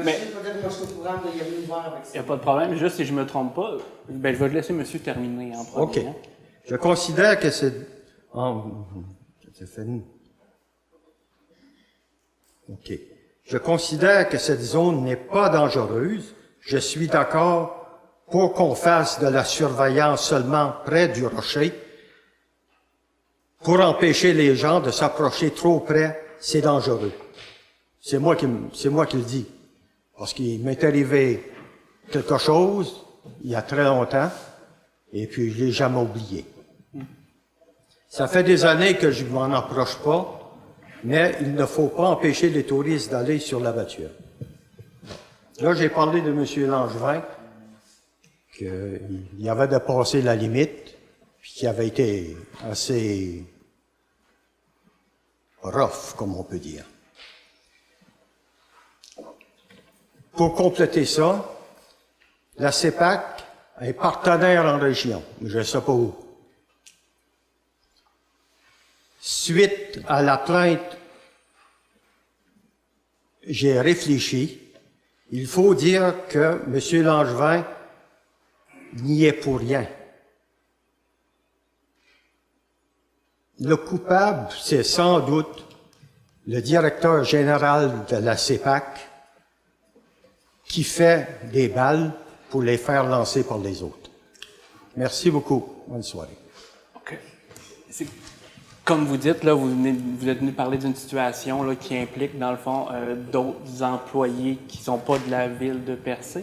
Mais peut-être que moi, je suis au courant de y venir voir avec ça. Il n'y a pas de problème. Juste si je ne me trompe pas, ben, je vais laisser monsieur terminer en premier. OK. Je considère que c'est... OK. Je considère que cette zone n'est pas dangereuse. Je suis d'accord pour qu'on fasse de la surveillance seulement près du rocher. Pour empêcher les gens de s'approcher trop près, c'est dangereux. C'est moi qui le dis. Parce qu'il m'est arrivé quelque chose il y a très longtemps, et puis je l'ai jamais oublié. Ça fait des années que je m'en approche pas, mais il ne faut pas empêcher les touristes d'aller sur la Bâture. Là, j'ai parlé de M. Langevin, qu'il avait dépassé la limite, puis qu'il avait été assez rough, comme on peut dire. Pour compléter ça, la CEPAC est partenaire en région, mais je ne sais pas où. Suite à la plainte, j'ai réfléchi. Il faut dire que M. Langevin n'y est pour rien. Le coupable, c'est sans doute le directeur général de la CEPAC qui fait des balles pour les faire lancer par les autres. Merci beaucoup. Bonne soirée. OK. Comme vous dites, là, vous êtes venu parler d'une situation là, qui implique, dans le fond, d'autres employés qui ne sont pas de la ville de Percé.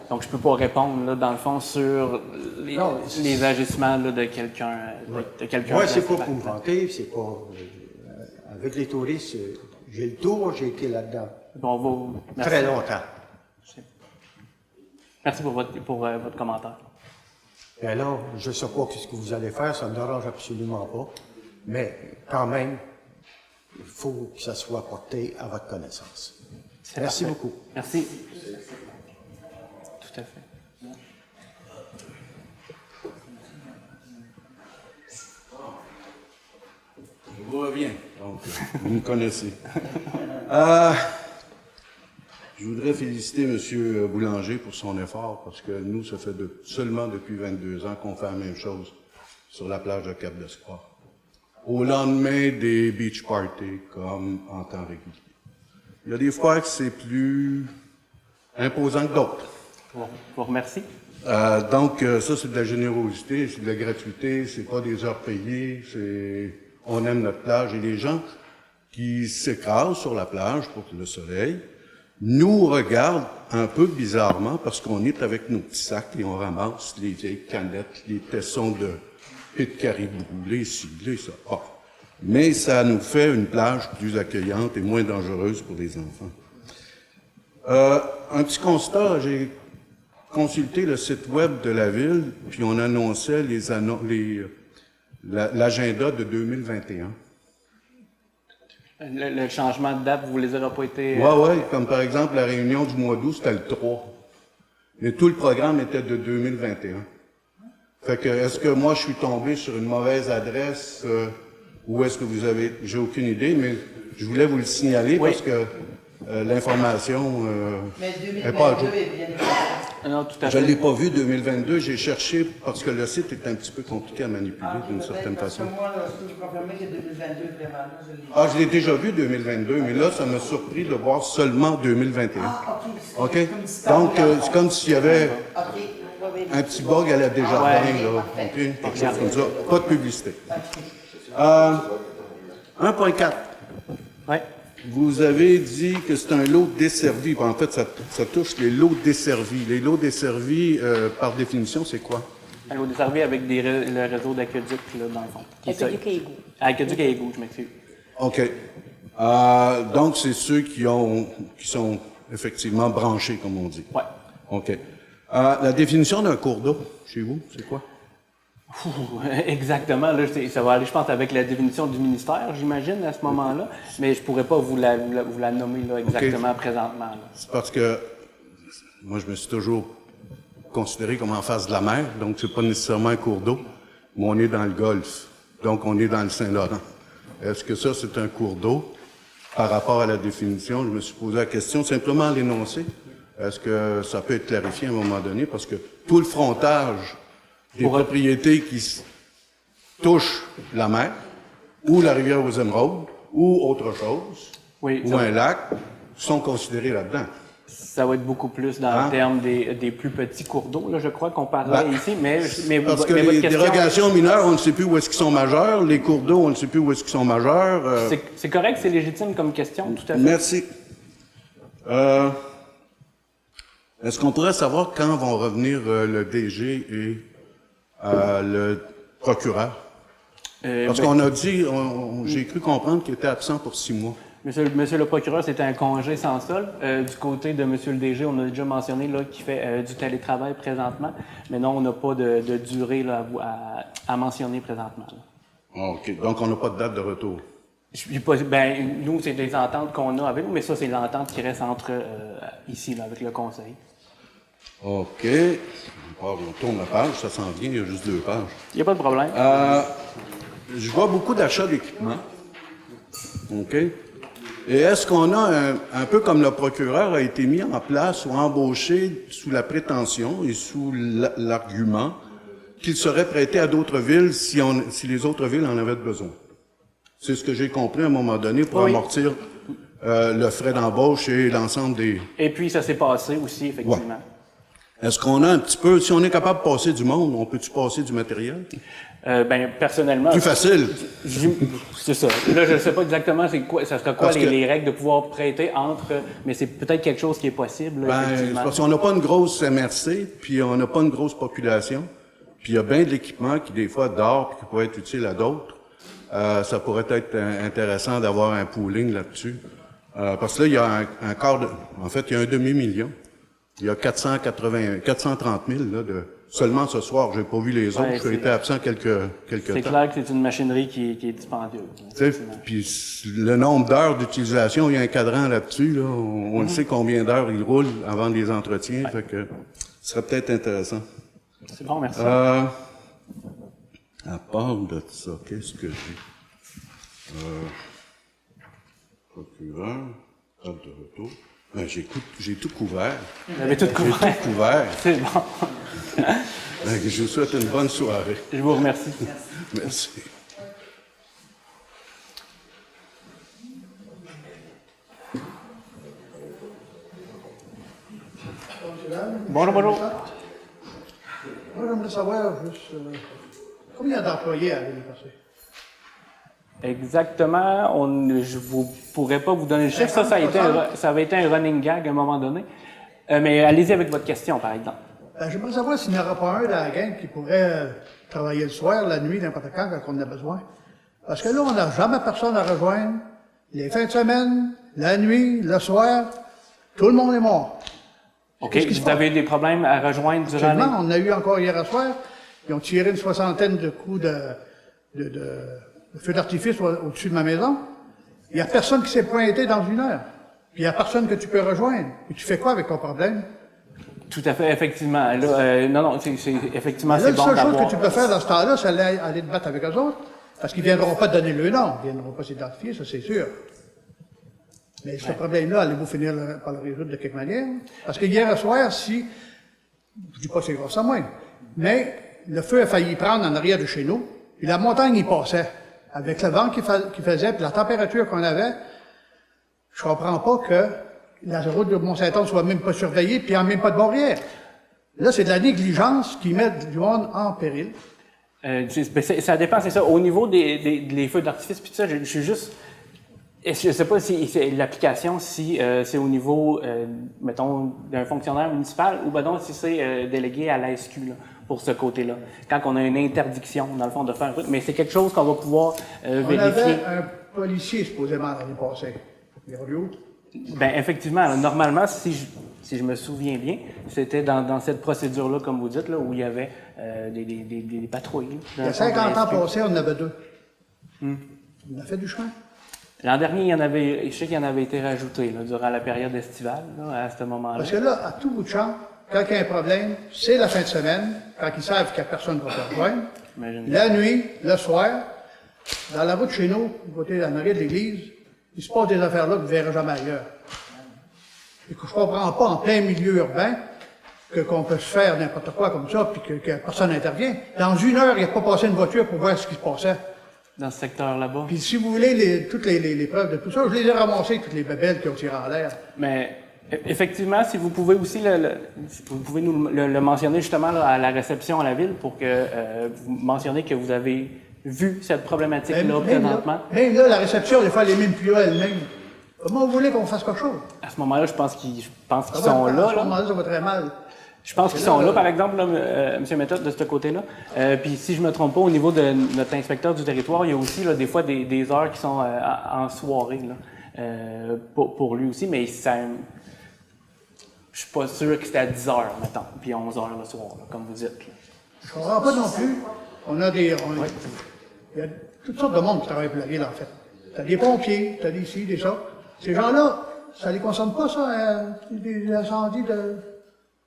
Donc, je ne peux pas répondre, là, dans le fond, sur les agissements là, de quelqu'un. Moi, c'est pas pour me vanter, c'est pas... avec les touristes, j'ai le tour, j'ai été là-dedans. Bon, très longtemps. Merci pour votre commentaire. Et alors, je ne sais pas ce que vous allez faire, ça ne me dérange absolument pas. Mais quand même, il faut que ça soit porté à votre connaissance. Merci beaucoup. Merci. Tout à fait. Je reviens. Donc, vous me connaissez. Je voudrais féliciter M. Boulanger pour son effort, parce que nous, ça fait seulement depuis 22 ans qu'on fait la même chose sur la plage de Cap-d'Espoir. Au lendemain des beach parties, comme en temps régulier. Il y a des fois que c'est plus imposant que d'autres. Je vous remercie. Donc, ça, c'est de la générosité, c'est de la gratuité, c'est pas des heures payées, on aime notre plage. Et les gens qui s'écrasent sur la plage pour le soleil nous regardent un peu bizarrement parce qu'on est avec nos petits sacs et on ramasse les vieilles canettes, les tessons de pit de caribou, les ciblés, ça. Oh. Mais ça nous fait une plage plus accueillante et moins dangereuse pour les enfants. Un petit constat, j'ai consulté le site web de la ville, puis on annonçait l'agenda de 2021. Le changement de date, vous les aurez pas été... Oui, comme par exemple la réunion du mois d'août, c'était le 3. Mais tout le programme était de 2021. Fait que, est-ce que moi, je suis tombé sur une mauvaise adresse ou est-ce que vous avez... J'ai aucune idée, mais je voulais vous le signaler parce que l'information n'est pas à jour. Non, tout à fait. Je ne l'ai pas vu 2022, j'ai cherché parce que le site est un petit peu compliqué à manipuler d'une certaine façon. Moi, là, je peux vous confirmer que 2022, vraiment, je l'ai déjà vu 2022, mais là, ça m'a surpris de voir seulement 2021. OK? Donc, c'est comme s'il y avait un petit bug à la Desjardins, là. OK? Quelque chose comme ça. Pas de publicité. 1.4. Oui. Vous avez dit que c'est un lot desservi. En fait, ça touche les lots desservis. Les lots desservis, par définition, c'est quoi? Un lot desservi avec le réseau d'aqueduc, là, dans le fond. Aqueduc et égout. Aqueduc et égout, je m'excuse. OK. Donc, c'est ceux qui sont effectivement branchés, comme on dit. Oui. OK. La définition d'un cours d'eau, chez vous, c'est quoi? Exactement. Là, ça va aller, je pense, avec la définition du ministère, j'imagine, à ce moment-là. Mais je pourrais pas vous la nommer là, exactement présentement. Là. C'est parce que moi, je me suis toujours considéré comme en face de la mer, donc c'est pas nécessairement un cours d'eau, mais on est dans le Golfe, donc on est dans le Saint-Laurent. Est-ce que ça, c'est un cours d'eau? Par rapport à la définition, je me suis posé la question, simplement l'énoncer. Est-ce que ça peut être clarifié à un moment donné? Parce que tout le frontage des propriétés qui touchent la mer, ou la rivière aux Émeraudes, ou autre chose, ou un lac, sont considérés là-dedans. Ça va être beaucoup plus dans le terme des plus petits cours d'eau, là, je crois qu'on parlait ici, mais parce que les dérogations mineures, on ne sait plus où est-ce qu'ils sont majeurs, les cours d'eau, on ne sait plus où est-ce qu'ils sont majeurs. C'est correct, c'est légitime comme question, tout à fait. Merci. Est-ce qu'on pourrait savoir quand vont revenir le DG et le procureur? Parce qu'on a dit, j'ai cru comprendre qu'il était absent pour 6 mois. Monsieur le procureur, c'était un congé sans solde. Du côté de Monsieur le DG, on a déjà mentionné là, qu'il fait du télétravail présentement, mais non, on n'a pas de durée là, à mentionner présentement. Là. OK. Donc, on n'a pas de date de retour? Nous, c'est des ententes qu'on a avec nous, mais ça, c'est l'entente qui reste entre ici, là, avec le conseil. OK. On tourne la page, ça s'en vient, il y a juste 2 pages. Il n'y a pas de problème. Je vois beaucoup d'achats d'équipements. OK. Et est-ce qu'on a, un peu comme le procureur a été mis en place ou embauché sous la prétention et sous l'argument qu'il serait prêté à d'autres villes si les autres villes en avaient besoin? C'est ce que j'ai compris à un moment donné pour amortir le frais d'embauche et l'ensemble des... Et puis, ça s'est passé aussi, effectivement. Ouais. Est-ce qu'on a un petit peu... Si on est capable de passer du monde, on peut-tu passer du matériel? Ben, personnellement... Plus facile. C'est ça. Là, je ne sais pas exactement c'est quoi, ça sera quoi les règles de pouvoir prêter entre... Mais c'est peut-être quelque chose qui est possible, là, effectivement. Parce qu'on n'a pas une grosse MRC, puis on n'a pas une grosse population, puis il y a bien de l'équipement qui, des fois, dort puis qui pourrait être utile à d'autres. Ça pourrait être intéressant d'avoir un pooling là-dessus. Parce que là, il y a un quart de... En fait, il y a un demi-million. Il y a 430 000 là, seulement ce soir. J'ai pas vu les autres. J'ai été absent quelques temps. C'est clair que c'est une machinerie qui est dispendieuse. Puis le nombre d'heures d'utilisation, il y a un cadran là-dessus. Là. On le sait combien d'heures il roule avant les entretiens. Fait que ce serait peut-être intéressant. C'est bon, merci. À part de ça, qu'est-ce que j'ai? Procureur, table de retour. Ben, j'ai tout couvert. Vous avez tout couvert? J'ai tout couvert. C'est bon. Ben, je vous souhaite une bonne soirée. Je vous remercie. Merci. Bonjour, bonjour. Moi, j'aimerais savoir juste combien d'employés avez-vous passé? Exactement. Je ne pourrais pas vous donner le chiffre. Ça avait été un running gag à un moment donné. Mais allez-y avec votre question, par exemple. Ben, j'aimerais savoir s'il n'y aura pas un dans la gang qui pourrait travailler le soir, la nuit, n'importe quand on en a besoin. Parce que là, on n'a jamais personne à rejoindre. Les fins de semaine, la nuit, le soir, tout le monde est mort. OK. Vous avez des problèmes à rejoindre durant les... On a eu encore hier soir. Ils ont tiré une 60aine de coups de feu d'artifice au-dessus de ma maison. Il n'y a personne qui s'est pointé dans une heure. Puis il n'y a personne que tu peux rejoindre. Et tu fais quoi avec ton problème? Tout à fait, effectivement. Là, non, effectivement, c'est bon d'avoir... La seule chose que tu peux faire dans ce temps-là, c'est aller te battre avec eux autres. Parce qu'ils ne viendront pas te donner le nom. Ils ne viendront pas s'identifier, ça c'est sûr. Mais ce problème-là, allez-vous finir par le résoudre de quelque manière? Parce que hier soir, je dis pas c'est grâce à moi, mais le feu a failli prendre en arrière de chez nous, puis la montagne y passait. Avec le vent qui faisait, puis la température qu'on avait, je comprends pas que la route de Mont-Saint-Anne soit même pas surveillée, puis en même pas de barrière. Là, c'est de la négligence qui met du monde en péril. Ça dépend, c'est ça. Au niveau des feux d'artifice, puis tout ça, je suis juste... Je ne sais pas si c'est l'application, si c'est au niveau, mettons, d'un fonctionnaire municipal ou ben non, si c'est délégué à la SQ là, pour ce côté-là. Quand on a une interdiction, dans le fond, de faire route. Mais c'est quelque chose qu'on va pouvoir vérifier. On avait un policier, supposément, l'année passée. Ben effectivement, alors, normalement, si je me souviens bien, c'était dans cette procédure-là, comme vous dites, là, où il y avait des patrouilles. Il y a 50 ans passés, on en avait deux. On a fait du chemin. L'an dernier, je sais qu'il y en avait été rajouté là, durant la période estivale, là, à ce moment-là. Parce que là, à tout bout de champ, quand il y a un problème, c'est la fin de semaine, quand ils savent qu'il n'y a personne pour te rejoindre. La nuit, le soir, dans la route chez nous, du côté en arrière de l'église, il se passe des affaires là que vous ne verrez jamais ailleurs. Et que je ne comprends pas en plein milieu urbain qu'on peut se faire n'importe quoi comme ça, puis que personne n'intervient. Dans une heure, il n'y a pas passé une voiture pour voir ce qui se passait. Dans ce secteur là-bas. Puis si vous voulez toutes les preuves de tout ça, je les ai ramassées, toutes les babelles qui ont tiré en l'air. Mais effectivement, si vous pouvez aussi vous pouvez nous le mentionner justement là, à la réception à la ville pour que vous mentionniez que vous avez vu cette problématique-là présentement. Même là, la réception, des fois, elle est même plus là elle-même. Comment vous voulez qu'on fasse quelque chose? À ce moment-là, je pense qu'ils sont là. À ce moment-là, ça va très mal. Je pense qu'ils sont là, par exemple, là, M. Méthode, de ce côté-là. Puis si je me trompe pas, au niveau de notre inspecteur du territoire, il y a aussi là, des fois des heures qui sont en soirée là, pour lui aussi, mais ça, je suis pas sûr que c'était à 10 heures, mettons, puis 11 heures le soir, là, comme vous dites. Là. Je comprends pas non plus. On a il y a toutes sortes de monde qui travaille pour la ville, en fait. T'as des pompiers, t'as des ci, des ça. Ces gens-là, ça les concerne pas, ça, des incendies de...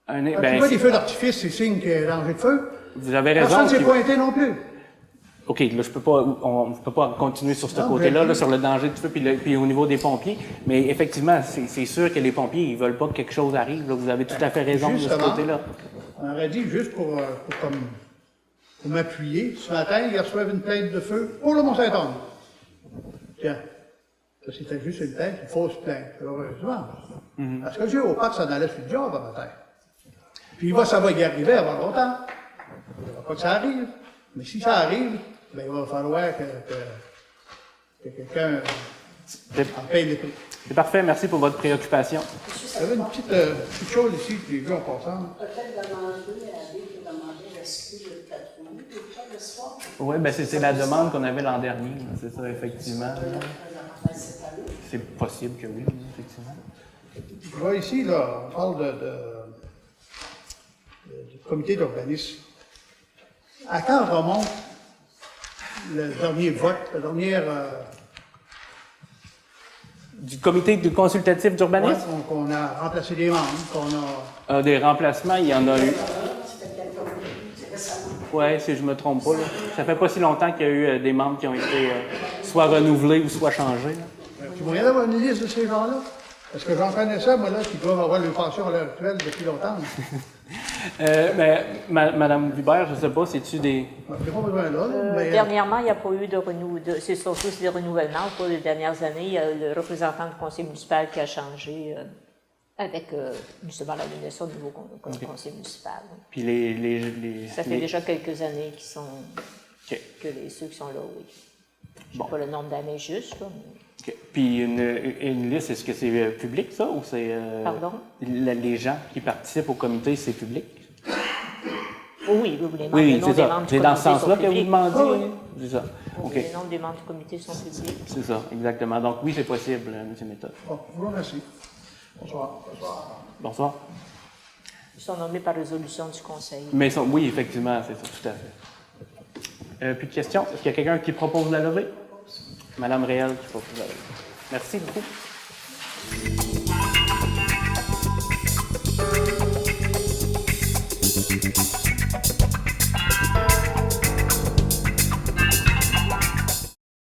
Quand tu vois des feux d'artifice, c'est signe qu'il y a danger de feu. Vous avez raison. Personne ne s'est pointé non plus. OK, là, on ne peut pas continuer sur ce côté-là, là, sur le danger de feu, puis au niveau des pompiers. Mais effectivement, c'est sûr que les pompiers, ils veulent pas que quelque chose arrive. Là. Vous avez tout à fait raison de ce côté-là. On aurait dit, juste pour m'appuyer, ce matin, ils reçoivent une plainte de feu pour le Mont-Saint-Anne. Tiens, ça c'était juste une plainte, une fausse plainte, heureusement. Parce que Dieu, au pas que ça allait sur le job à matin. Puis ça va y arriver avant longtemps. Il ne faudra pas que ça arrive. Mais si ça arrive, ben, il va falloir que quelqu'un en paye les prix. C'est parfait, merci pour votre préoccupation. Il y avait une petite chose ici que j'ai vue en passant. Peut-être demander à Bill de demander rescue de patrouille, le soir. Oui, ben c'est la demande qu'on avait l'an dernier, c'est ça, effectivement. C'est possible que oui, effectivement. Je vois ici, là, on parle du comité d'urbanisme. À quand remonte le dernier vote, la dernière... Du comité consultatif d'urbanisme? Ouais, qu'on a remplacé des membres, qu'on a... Des remplacements, il y en a eu. Oui, si je me trompe pas. Là. Ça fait pas si longtemps qu'il y a eu des membres qui ont été soit renouvelés ou soit changés. Tu pourrais avoir une liste de ces gens-là? Parce que j'en connaissais, moi, là, qui doivent avoir leur pension à l'heure actuelle depuis longtemps. Madame Hubert, je ne sais pas, c'est-tu des... J'ai pas besoin là, mais... Dernièrement, il n'y a pas eu de renouvellement. C'est surtout des renouvellements au cours des dernières années. Il y a le représentant du conseil municipal qui a changé avec justement la nomination du nouveau conseil municipal. Puis ça fait déjà quelques années qu'ils sont... que ceux qui sont là, oui. Je ne sais pas le nombre d'années juste, là, mais... Okay. Puis une liste, est-ce que c'est public, ça, ou c'est... Pardon? Les gens qui participent au comité, c'est public? Oui, les membres, Oui, les noms c'est des ça. membres du C'est dans comité ce sens-là sont que vous publics. demandez? Oui, oui. C'est ça. OK. Les noms des membres du comité sont publics. C'est ça, exactement. Donc oui, c'est possible, M. Méthode. Bon, je vous remercie. Bonsoir. Bonsoir. Ils sont nommés par résolution du conseil. Mais oui, effectivement, c'est ça, tout à fait. Plus de questions? Est-ce qu'il y a quelqu'un qui propose la levée? Madame Réal qui propose la levée. Merci beaucoup.